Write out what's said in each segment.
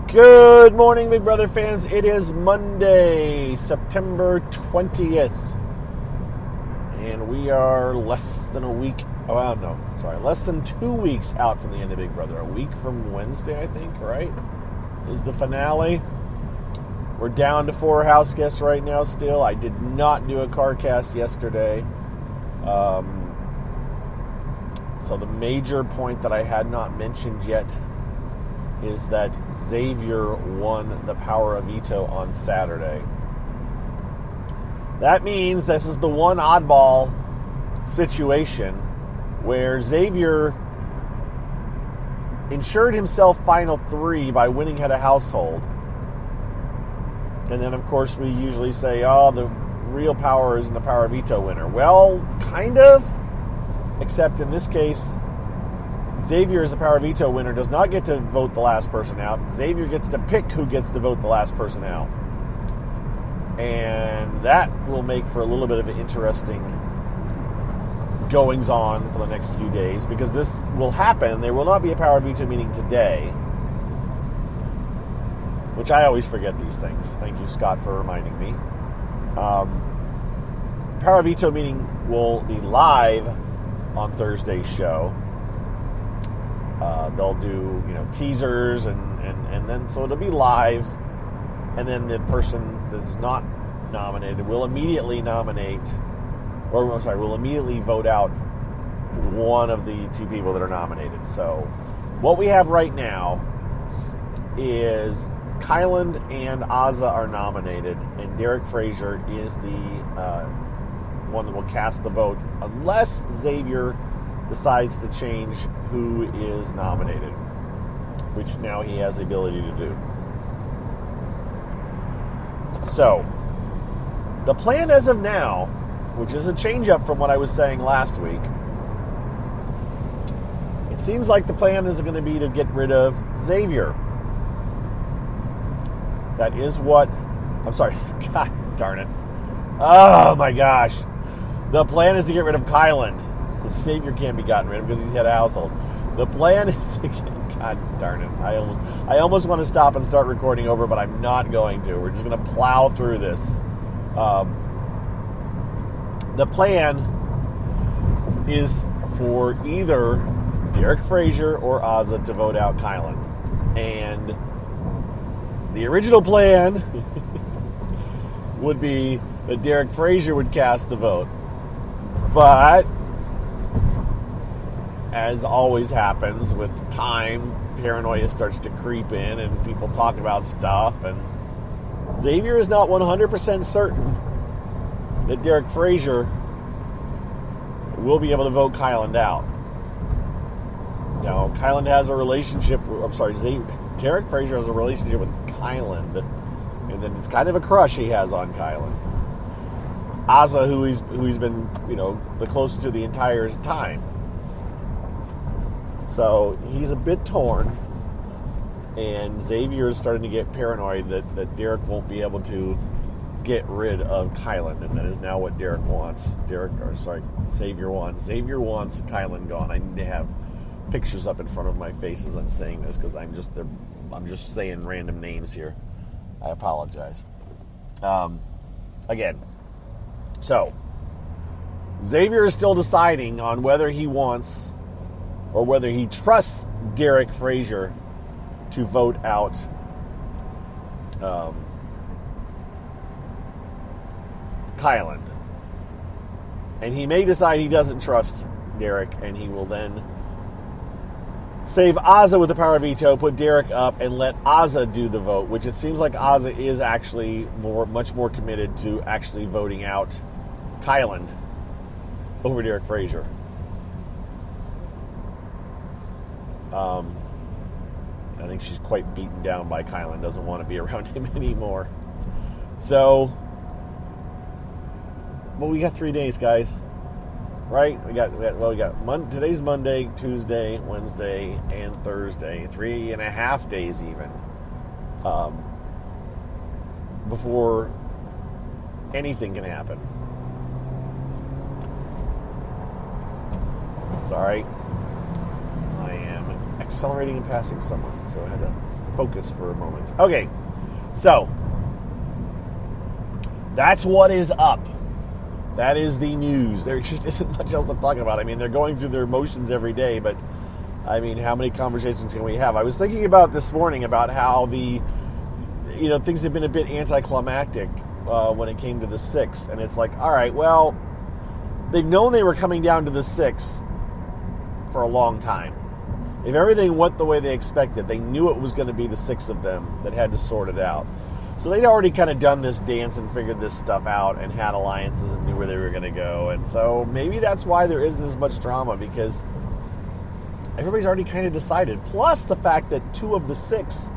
Good morning, Big Brother fans. It is Monday, September 20th. And we are less than 2 weeks out from the end of Big Brother. A week from Wednesday, I think, right? Is the finale. We're down to 4 house guests right now still. I did not do a car cast yesterday. So the major point that I had not mentioned yet is that Xavier won the power of veto on Saturday. That means this is the one oddball situation where Xavier ensured himself final 3 by winning head of household. And then, of course, we usually say, the real power is in the power of veto winner. Well, kind of. Except in this case, Xavier, as the power veto winner, does not get to vote the last person out. Xavier gets to pick who gets to vote the last person out. And that will make for a little bit of an interesting goings-on for the next few days, because this will happen. There will not be a power veto meeting today, which I always forget these things. Thank you, Scott, for reminding me. Power veto meeting will be live on Thursday's show. They'll do, teasers and then so it'll be live, and then the person that's not nominated will immediately will immediately vote out one of the 2 people that are nominated. So what we have right now is Kyland and Azza are nominated, and Derek Frazier is the one that will cast the vote, unless Xavier decides to change who is nominated, which now he has the ability to do. So, the plan as of now, which is a change up from what I was saying last week, it seems like the plan is going to be to get rid of Xavier. That is what... I'm sorry. God darn it. Oh my gosh. The plan is to get rid of Kyland. Xavier can't be gotten rid of because he's head of household. The plan is to get... God darn it. I almost want to stop and start recording over, but I'm not going to. We're just going to plow through this. The plan is for either Derek Frazier or Azza to vote out Kyland. And the original plan would be that Derek Frazier would cast the vote. But as always happens with time, paranoia starts to creep in and people talk about stuff, and Xavier is not 100% certain that Derek Frazier will be able to vote Kyland out. Kyland has a relationship, Derek Frazier has a relationship with Kyland, and then it's kind of a crush he has on Kyland. Azza, who he's been, the closest to the entire time. So he's a bit torn, and Xavier is starting to get paranoid that Derek won't be able to get rid of Kyland, and that is now what Derek wants. Xavier wants. Xavier wants Kyland gone. I need to have pictures up in front of my face as I'm saying this, because I'm just saying random names here. I apologize. Again, so Xavier is still deciding on whether he wants or whether he trusts Derek Frazier to vote out Kyland. And he may decide he doesn't trust Derek, and he will then save Azza with the power of veto, put Derek up, and let Azza do the vote, which it seems like Azza is actually much more committed to actually voting out Kyland over Derek Frazier. I think she's quite beaten down by Kyland, doesn't want to be around him anymore. So, we got 3 days, guys. Right? Today's Monday, Tuesday, Wednesday, and Thursday. 3.5 days even. Before anything can happen. Sorry. I am accelerating and passing someone, so I had to focus for a moment. Okay, so that's what is up. That is the news. There just isn't much else to talk about. I mean, they're going through their motions every day, but I mean, how many conversations can we have? I was thinking about this morning about how things have been a bit anticlimactic when it came to the 6, and it's like, all right, well, they've known they were coming down to the 6 for a long time. If everything went the way they expected, they knew it was going to be the 6 of them that had to sort it out. So they'd already kind of done this dance and figured this stuff out and had alliances and knew where they were going to go. And so maybe that's why there isn't as much drama, because everybody's already kind of decided. Plus the fact that 2 of the 6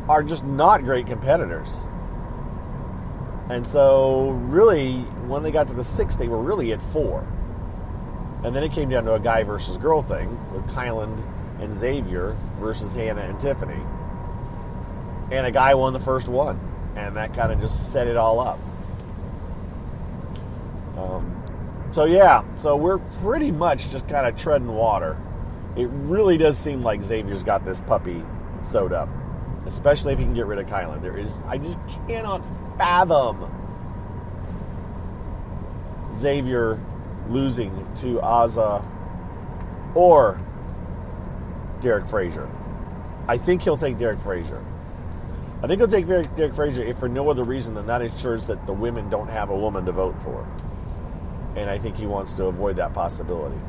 are just not great competitors. And so really, when they got to the 6, they were really at 4. And then it came down to a guy versus girl thing with Kyland and Xavier versus Hannah and Tiffany. And a guy won the first one. And that kind of just set it all up. So we're pretty much just kind of treading water. It really does seem like Xavier's got this puppy sewed up. Especially if he can get rid of Kyland. I just cannot fathom Xavier losing to Azza or Derek Frazier. I think he'll take Derek Frazier. I think he'll take Derek Frazier if for no other reason than that ensures that the women don't have a woman to vote for. And I think he wants to avoid that possibility.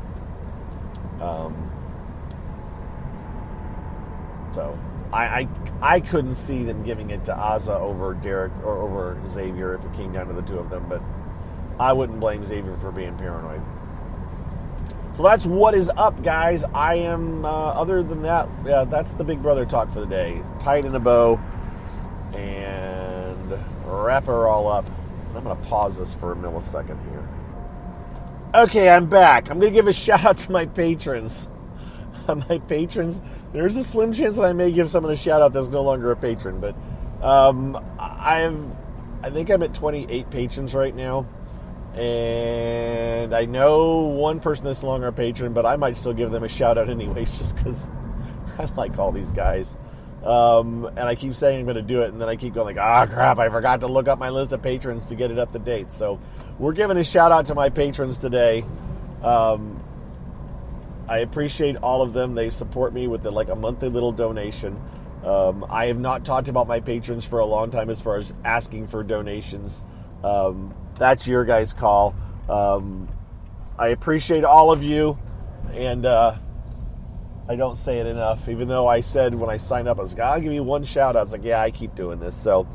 So I couldn't see them giving it to Azza over Derek or over Xavier if it came down to the 2 of them, but I wouldn't blame Xavier for being paranoid. So that's what is up, guys. I am, other than that, that's the Big Brother talk for the day. Tie it in a bow and wrap her all up. I'm going to pause this for a millisecond here. Okay, I'm back. I'm going to give a shout out to my patrons. My patrons, there's a slim chance that I may give someone a shout out that's no longer a patron, but I think I'm at 28 patrons right now. And I know one person that's no longer a patron, but I might still give them a shout out anyways, just because I like all these guys. And I keep saying I'm going to do it, and then I keep going like, crap, I forgot to look up my list of patrons to get it up to date. So we're giving a shout out to my patrons today. I appreciate all of them. They support me with a monthly little donation. I have not talked about my patrons for a long time as far as asking for donations. That's your guys' call. I appreciate all of you, and I don't say it enough, even though I said when I signed up, I was like, I'll give you one shout out. It's like, yeah, I keep doing this. So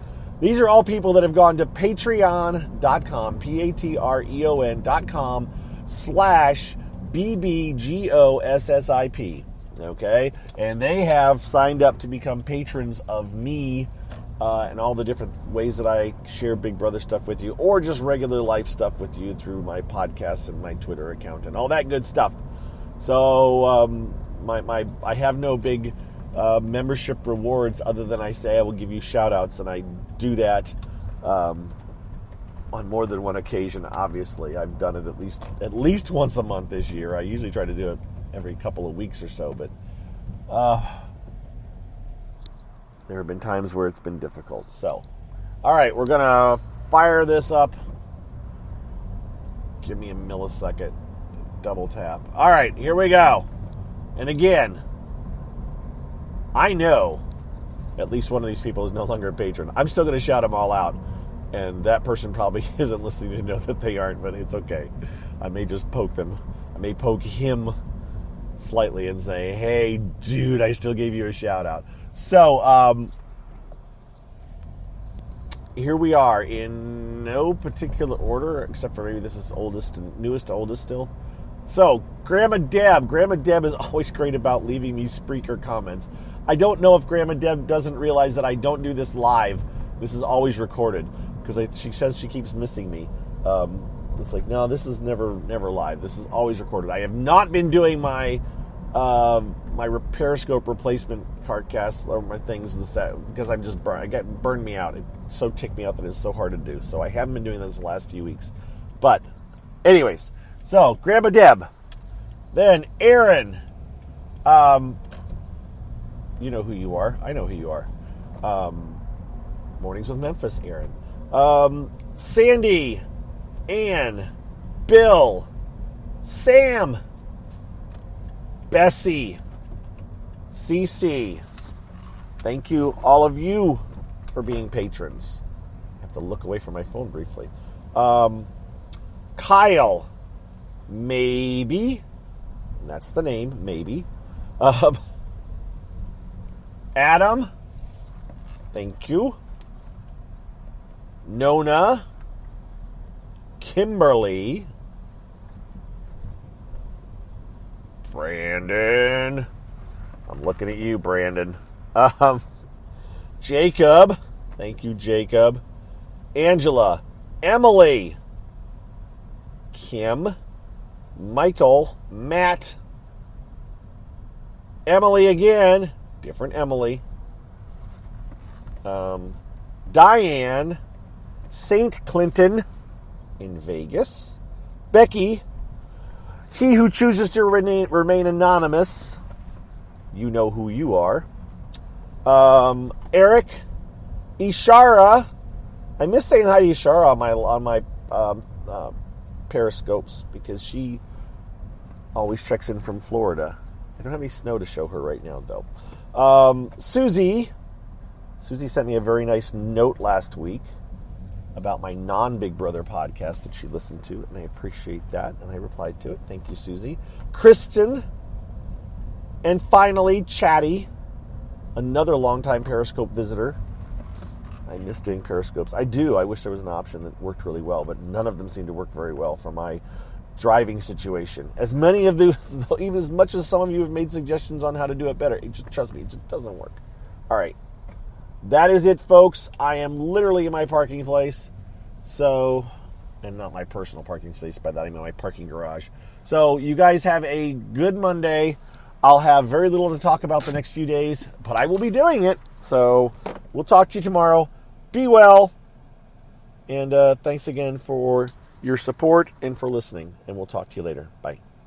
these are all people that have gone to patreon.com, patreon.com/BBGOSSIP, okay? And they have signed up to become patrons of me and all the different ways that I share Big Brother stuff with you, or just regular life stuff with you through my podcast and my Twitter account and all that good stuff. So I have no big membership rewards other than I say I will give you shout outs, and I do that on more than one occasion. Obviously, I've done it at least once a month this year. I usually try to do it every couple of weeks or so, but there have been times where it's been difficult. So, all right, we're gonna fire this up. Give me a millisecond. Double tap. All right, here we go. And again, I know at least one of these people is no longer a patron. I'm still going to shout them all out. And that person probably isn't listening to know that they aren't, but it's okay. I may just poke them. I may poke him slightly and say, hey, dude, I still gave you a shout out. So, here we are in no particular order, except for maybe this is newest to oldest still. So, Grandma Deb is always great about leaving me Spreaker comments. I don't know if Grandma Deb doesn't realize that I don't do this live. This is always recorded, because she says she keeps missing me. It's like, no, this is never live. This is always recorded. I have not been doing my Periscope replacement cast or my things because I'm just burned. It burned me out. It so ticked me out that it's so hard to do. So I haven't been doing this the last few weeks. But, anyways, so Grandma Deb, then Aaron, You know who you are. I know who you are. Mornings with Memphis, Aaron. Sandy, Ann, Bill, Sam, Bessie, CC. Thank you, all of you, for being patrons. I have to look away from my phone briefly. Kyle, maybe. That's the name, maybe. Adam, thank you. Nona, Kimberly, Brandon. I'm looking at you, Brandon. Jacob, thank you, Jacob. Angela, Emily, Kim, Michael, Matt, Emily again, different Emily, Diane, St. Clinton in Vegas, Becky, he who chooses to remain anonymous, you know who you are, Eric, Ishara. I miss saying hi to Ishara on my Periscopes because she always checks in from Florida. I don't have any snow to show her right now, though. Susie sent me a very nice note last week about my non-Big Brother podcast that she listened to, and I appreciate that, and I replied to it. Thank you, Susie. Kristen, and finally, Chatty, another longtime Periscope visitor. I miss doing Periscopes. I do. I wish there was an option that worked really well, but none of them seem to work very well for my driving situation. As many of those, even as much as some of you have made suggestions on how to do it better, trust me, it just doesn't work. All right. That is it, folks. I am literally in my parking place. And not my personal parking space. By that I mean my parking garage. So you guys have a good Monday. I'll have very little to talk about the next few days, but I will be doing it. So we'll talk to you tomorrow. Be well. And thanks again for your support and for listening. And we'll talk to you later. Bye.